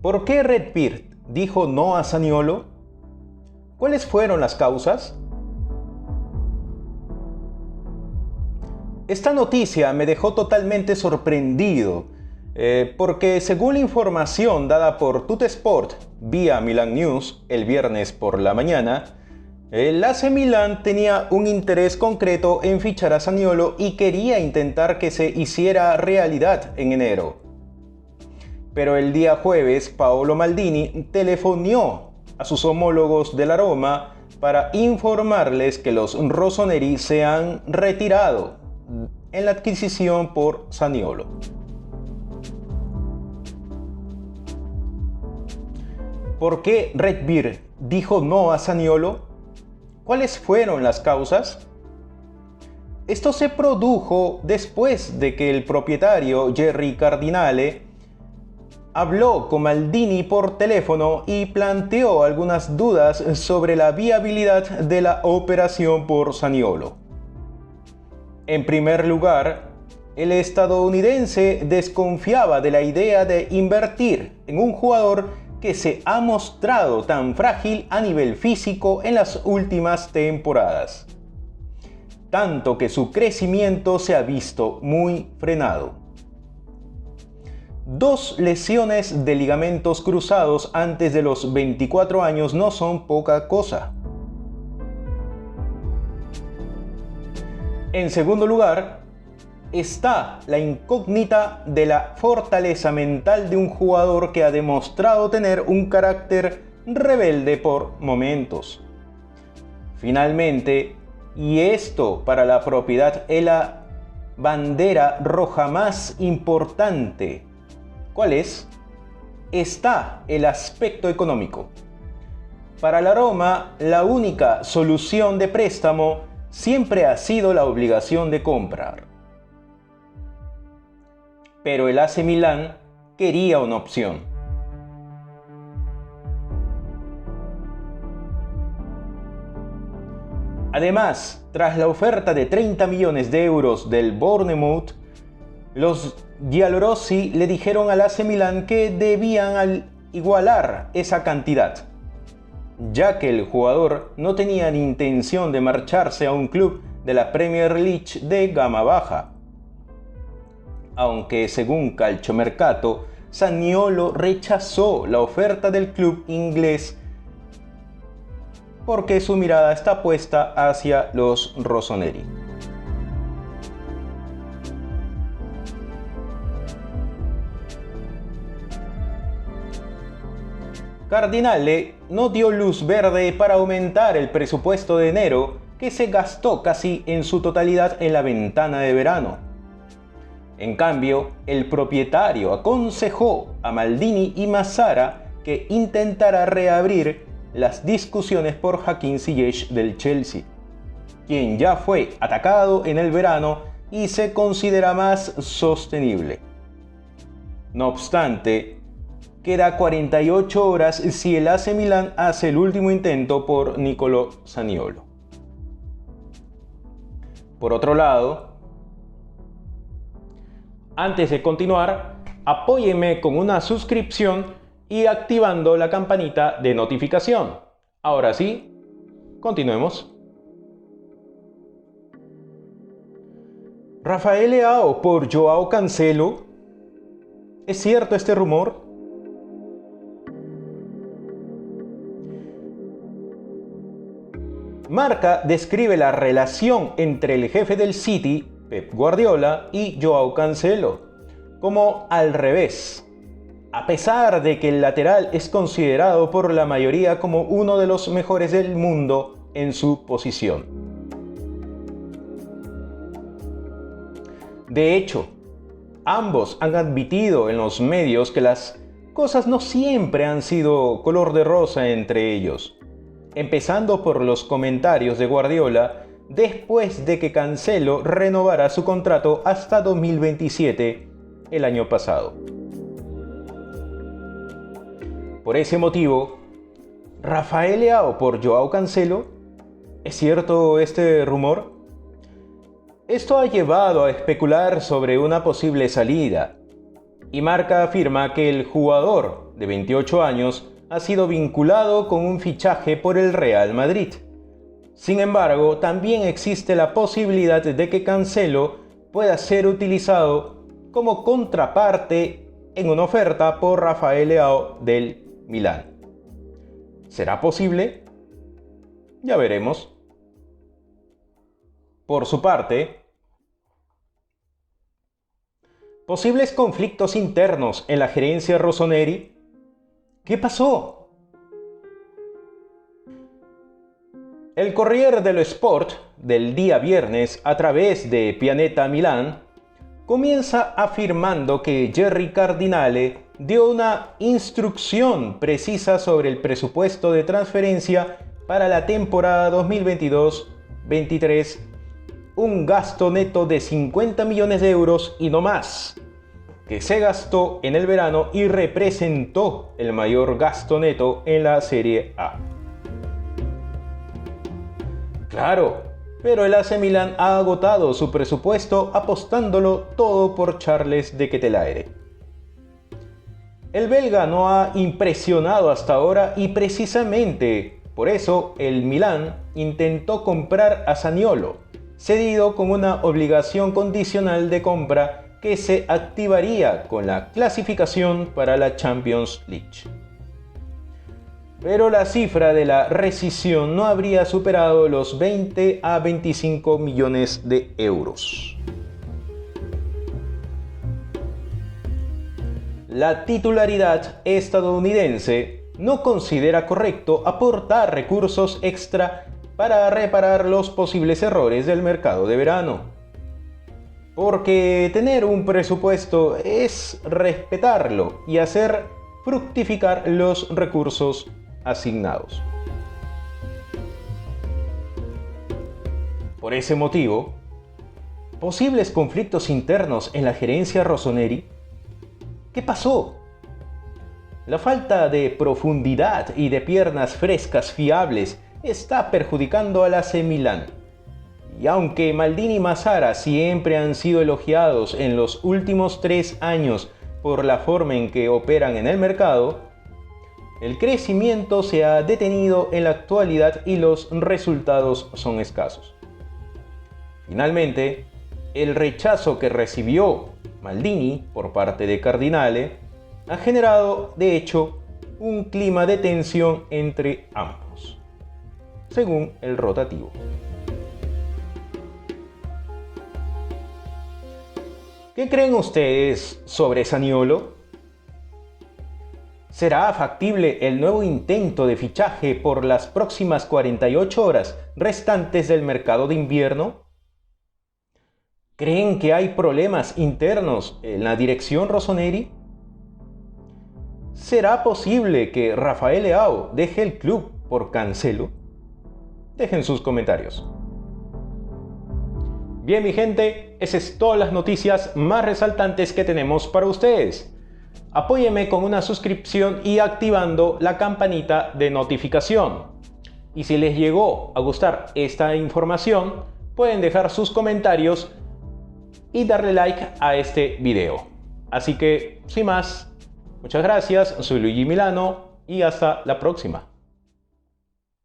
¿Por qué Redbird dijo no a Zaniolo? ¿Cuáles fueron las causas? Esta noticia me dejó totalmente sorprendido, porque según la información dada por Tutesport vía Milan News el viernes por la mañana, el AC Milan tenía un interés concreto en fichar a Zaniolo y quería intentar que se hiciera realidad en enero. Pero el día jueves, Paolo Maldini telefonió a sus homólogos de la Roma para informarles que los rossoneri se han retirado en la adquisición por Zaniolo. ¿Por qué Redbird dijo no a Zaniolo? ¿Cuáles fueron las causas? Esto se produjo después de que el propietario Jerry Cardinale habló con Maldini por teléfono y planteó algunas dudas sobre la viabilidad de la operación por Zaniolo. En primer lugar, el estadounidense desconfiaba de la idea de invertir en un jugador que se ha mostrado tan frágil a nivel físico en las últimas temporadas, tanto que su crecimiento se ha visto muy frenado. 2 lesiones de ligamentos cruzados antes de los 24 años no son poca cosa. En segundo lugar, está la incógnita de la fortaleza mental de un jugador que ha demostrado tener un carácter rebelde por momentos. Finalmente, y esto para la propiedad es la bandera roja más importante, ¿cuál es? Está el aspecto económico. Para la Roma, la única solución de préstamo siempre ha sido la obligación de comprar. Pero el AC Milan quería una opción. Además, tras la oferta de 30 millones de euros del Bournemouth, los giallorossi le dijeron al AC Milan que debían igualar esa cantidad, ya que el jugador no tenía ni intención de marcharse a un club de la Premier League de gama baja. Aunque según Calciomercato, Zaniolo rechazó la oferta del club inglés porque su mirada está puesta hacia los rossoneri. Cardinale no dio luz verde para aumentar el presupuesto de enero, que se gastó casi en su totalidad en la ventana de verano. En cambio, el propietario aconsejó a Maldini y Massara que intentara reabrir las discusiones por Hakim Ziyech del Chelsea, quien ya fue atacado en el verano y se considera más sostenible. No obstante, queda 48 horas si el AC Milan hace el último intento por Niccolò Zaniolo. Por otro lado, antes de continuar, apóyeme con una suscripción y activando la campanita de notificación. Ahora sí, continuemos. Rafael Leao por Joao Cancelo. ¿Es cierto este rumor? Marca describe la relación entre el jefe del City, Pep Guardiola, y Joao Cancelo como al revés. A pesar de que el lateral es considerado por la mayoría como uno de los mejores del mundo en su posición. De hecho, ambos han admitido en los medios que las cosas no siempre han sido color de rosa entre ellos, empezando por los comentarios de Guardiola después de que Cancelo renovara su contrato hasta 2027 el año pasado. Por ese motivo, Rafael Leao por Joao Cancelo, ¿es cierto este rumor? Esto ha llevado a especular sobre una posible salida, y Marca afirma que el jugador de 28 años ha sido vinculado con un fichaje por el Real Madrid. Sin embargo, también existe la posibilidad de que Cancelo pueda ser utilizado como contraparte en una oferta por Rafael Leao del Milán. ¿Será posible? Ya veremos. Por su parte, posibles conflictos internos en la gerencia rossoneri. ¿Qué pasó? El Corriere dello Sport del día viernes, a través de Pianeta Milán, comienza afirmando que Jerry Cardinale dio una instrucción precisa sobre el presupuesto de transferencia para la temporada 2022-23, un gasto neto de 50 millones de euros y no más, que se gastó en el verano y representó el mayor gasto neto en la Serie A. Claro, pero el AC Milan ha agotado su presupuesto apostándolo todo por Charles de Ketelaere. El belga no ha impresionado hasta ahora y precisamente por eso el Milan intentó comprar a Zaniolo, cedido con una obligación condicional de compra que se activaría con la clasificación para la Champions League. Pero la cifra de la rescisión no habría superado los 20 a 25 millones de euros. La titularidad estadounidense no considera correcto aportar recursos extra para reparar los posibles errores del mercado de verano. Porque tener un presupuesto es respetarlo y hacer fructificar los recursos asignados. Por ese motivo, posibles conflictos internos en la gerencia rossoneri. ¿Qué pasó? La falta de profundidad y de piernas frescas fiables está perjudicando al AC Milan. Y aunque Maldini y Massara siempre han sido elogiados en los últimos 3 años por la forma en que operan en el mercado, el crecimiento se ha detenido en la actualidad y los resultados son escasos. Finalmente, el rechazo que recibió Maldini por parte de Cardinale ha generado, de hecho, un clima de tensión entre ambos, según el rotativo. ¿Qué creen ustedes sobre Zaniolo? ¿Será factible el nuevo intento de fichaje por las próximas 48 horas restantes del mercado de invierno? ¿Creen que hay problemas internos en la dirección rossoneri? ¿Será posible que Rafael Leao deje el club por Cancelo? Dejen sus comentarios. Bien, mi gente, esas son todas las noticias más resaltantes que tenemos para ustedes. Apóyeme con una suscripción y activando la campanita de notificación. Y si les llegó a gustar esta información, pueden dejar sus comentarios y darle like a este video. Así que, sin más, muchas gracias, soy Luigi Milano y hasta la próxima.